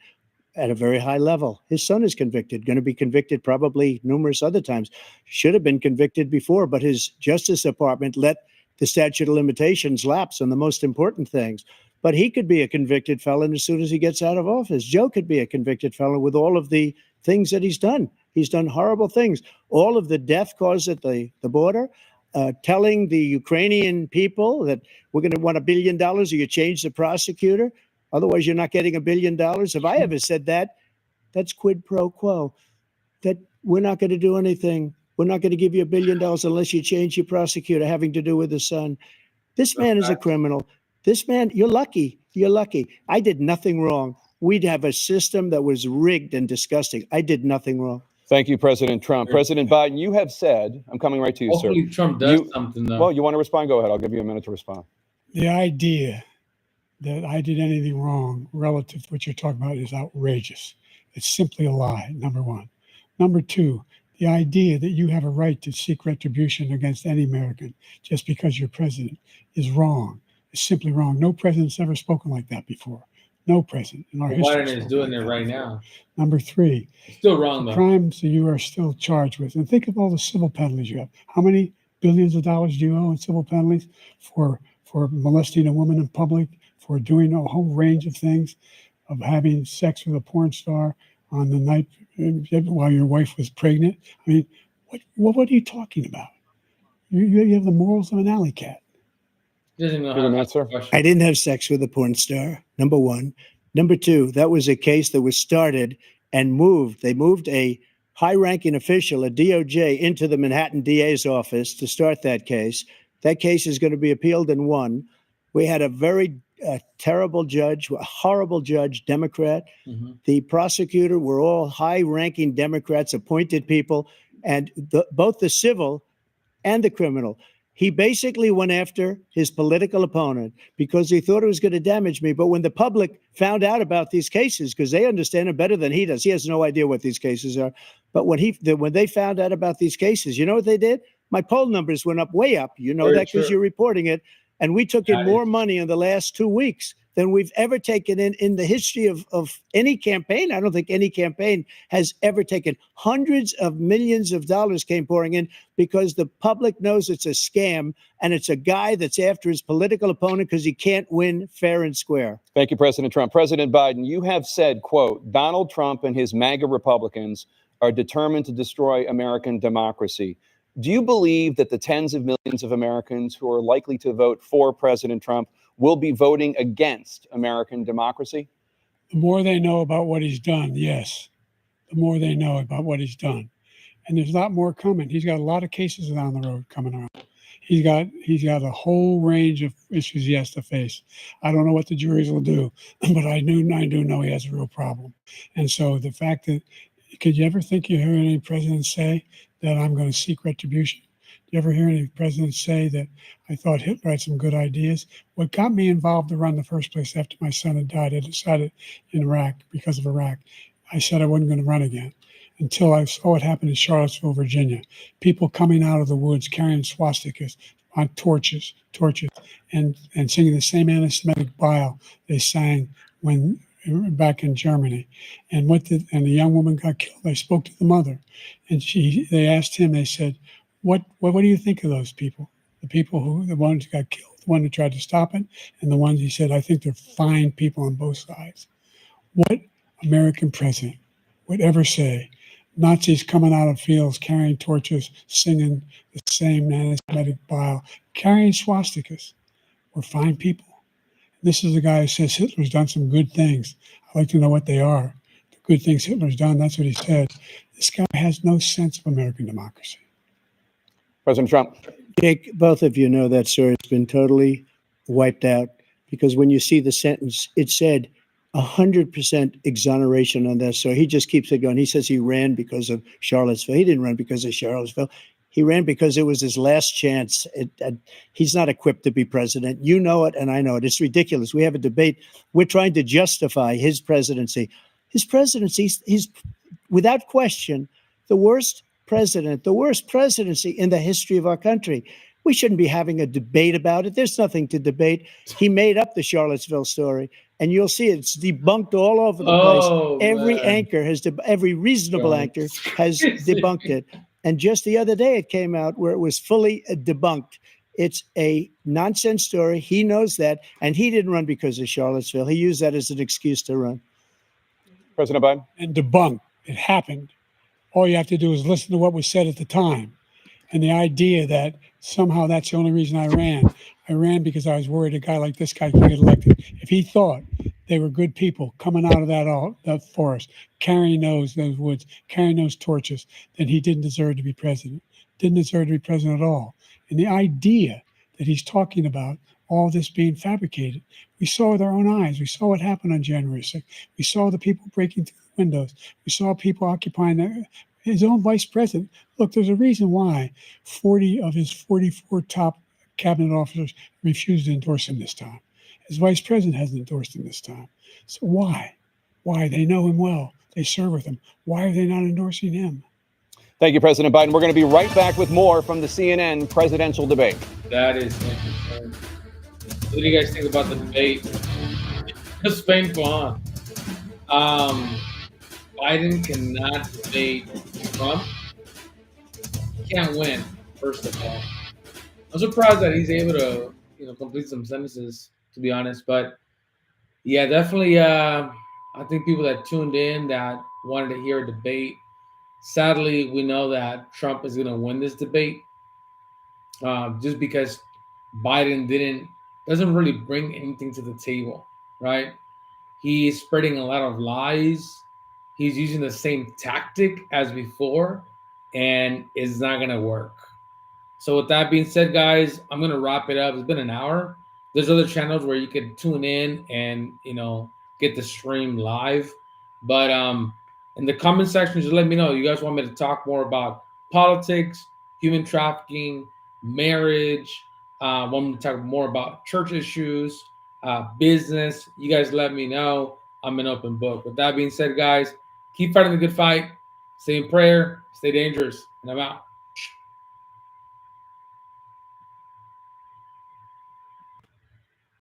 at a very high level. His son is convicted, going to be convicted probably numerous other times. Should have been convicted before, but his Justice Department let the statute of limitations lapse on the most important things. But he could be a convicted felon as soon as he gets out of office. Joe could be a convicted felon with all of the things that he's done. He's done horrible things. All of the death caused at the border, telling the Ukrainian people that we're going to want $1 billion or you change the prosecutor. Otherwise, you're not getting $1 billion. If I ever said that, that's quid pro quo. That we're not going to do anything. We're not going to give you $1 billion unless you change your prosecutor, having to do with the son. This man is a criminal. This man, you're lucky. You're lucky. I did nothing wrong. We'd have a system that was rigged and disgusting. I did nothing wrong. Thank you, President Trump. President Biden, you have said, I'm coming right to you, Hopefully sir. Trump does something, though. Well, you want to respond? Go ahead. I'll give you a minute to respond. The idea that I did anything wrong relative to what you're talking about is outrageous. It's simply a lie, number one. Number two, the idea that you have a right to seek retribution against any American just because you're president is wrong. It's simply wrong. No president's ever spoken like that before. No president in our history. Biden is doing it right now. Number three, It's still wrong, the though. crimes that you are still charged with. And think of all the civil penalties you have. How many billions of dollars do you owe in civil penalties for molesting a woman in public, for doing a whole range of things, of having sex with a porn star on the night while your wife was pregnant? I mean, what are you talking about? You have the morals of an alley cat. He doesn't know Give how an to answer. ask a question. I didn't have sex with a porn star, number one. Number two, that was a case that was started and moved. They moved a high-ranking official, a DOJ, into the Manhattan DA's office to start that case. That case is going to be appealed and won. We had a very terrible judge, a horrible judge, Democrat. The prosecutor were all high-ranking Democrats, appointed people, and both the civil and the criminal. He basically went after his political opponent because he thought it was going to damage me. But when the public found out about these cases, because they understand it better than he does, he has no idea what these cases are. But when they found out about these cases, you know what they did? My poll numbers went up, way up. You know Very that because true. you're reporting it. And we took in more money in the last 2 weeks than we've ever taken in the history of any campaign. I don't think any campaign has ever taken. Hundreds of millions of dollars came pouring in because the public knows it's a scam and it's a guy that's after his political opponent because he can't win fair and square. Thank you, President Trump. President Biden, you have said, quote, Donald Trump and his MAGA Republicans are determined to destroy American democracy. Do you believe that the tens of millions of Americans who are likely to vote for President Trump will be voting against American democracy? The more they know about what he's done, yes. The more they know about what he's done. And there's a lot more coming. He's got a lot of cases down the road coming around. He's got a whole range of issues he has to face. I don't know what the juries will do, but I do know he has a real problem. And so the fact that, could you ever think you hear any president say that I'm going to seek retribution? Do you ever hear any president say that I thought Hitler had some good ideas? What got me involved to run in the first place after my son had died, I decided in Iraq, because of Iraq, I said I wasn't going to run again until I saw what happened in Charlottesville, Virginia. People coming out of the woods carrying swastikas on torches, and singing the same anti-Semitic bile they sang when back in Germany. And the young woman got killed. I spoke to the mother, and they asked him, they said, what do you think of those people? The ones who got killed, the one who tried to stop it, and the ones he said, I think they're fine people on both sides. What American president would ever say Nazis coming out of fields carrying torches, singing the same anti-Semitic bile, carrying swastikas were fine people? This is the guy who says Hitler's done some good things. I'd like to know what they are. The good things Hitler's done, that's what he said. This guy has no sense of American democracy. President Trump. Jake, both of you know that story has been totally wiped out, because when you see the sentence, it said 100% exoneration on that. So he just keeps it going. He says he ran because of Charlottesville. He didn't run because of Charlottesville. He ran because it was his last chance. He's not equipped to be president. You know it, and I know it. It's ridiculous. We have a debate. We're trying to justify his presidency. His presidency, he's without question the worst president, the worst presidency in the history of our country. We shouldn't be having a debate about it. There's nothing to debate. He made up the Charlottesville story, and you'll see it's debunked all over the place. Every anchor has, every reasonable anchor has debunked it. And just the other day, it came out where it was fully debunked. It's a nonsense story. He knows that, and he didn't run because of Charlottesville. He used that as an excuse to run. President Biden. And debunked. It happened. All you have to do is listen to what was said at the time. And the idea that somehow that's the only reason I ran. I ran because I was worried a guy like this guy could get elected. If he thought they were good people coming out of that forest, carrying those woods, carrying those torches, then he didn't deserve to be president. Didn't deserve to be president at all. And the idea that he's talking about all this being fabricated, we saw with our own eyes. We saw what happened on January 6th. We saw the people breaking through the windows. We saw people occupying his own vice president. Look, there's a reason why 40 of his 44 top cabinet officers refused to endorse him this time. His vice president hasn't endorsed him this time. So why? Why? They know him well. They serve with him. Why are they not endorsing him? Thank you, President Biden. We're going to be right back with more from the CNN presidential debate. That is interesting. What do you guys think about the debate? It's painful, huh? Biden cannot debate Trump. He can't win, first of all. I'm surprised that he's able to, complete some sentences, to be honest. But yeah, definitely. I think people that tuned in that wanted to hear a debate. Sadly, we know that Trump is going to win this debate, just because Biden doesn't really bring anything to the table, right? He's spreading a lot of lies. He's using the same tactic as before, and it's not going to work. So with that being said, guys, I'm going to wrap it up. It's been an hour. There's other channels where you can tune in and, get the stream live. But in the comment section, just let me know. You guys want me to talk more about politics, human trafficking, marriage, want me to talk more about church issues, business. You guys let me know. I'm an open book. With that being said, guys, keep fighting the good fight. Stay in prayer. Stay dangerous. And I'm out.